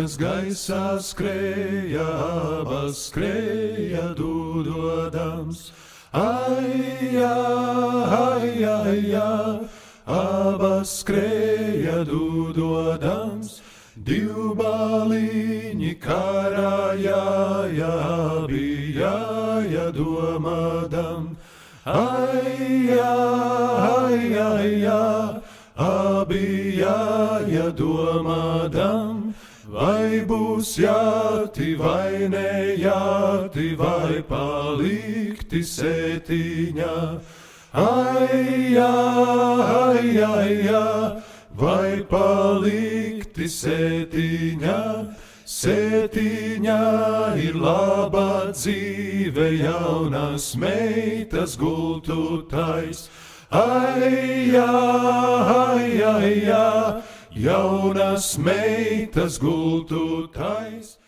Viņas gaisā skrēja, abas skrēja dūdodams. Ai, ai, ai, ai, abas skrēja dūdodams. Divbaliņi karājāja, abi jāja domādam. Ai, ai, ai, ai, abi jāja domādam. Vai būs jāti, vai nejāti, vai palikti sētiņā. Ai, ai, ai, ai, vai palikti sētiņā. Sētiņā ir laba dzīve, jaunas meitas gultu tais. Ai, ai, ai, ai, jaunas meitas gultu tais.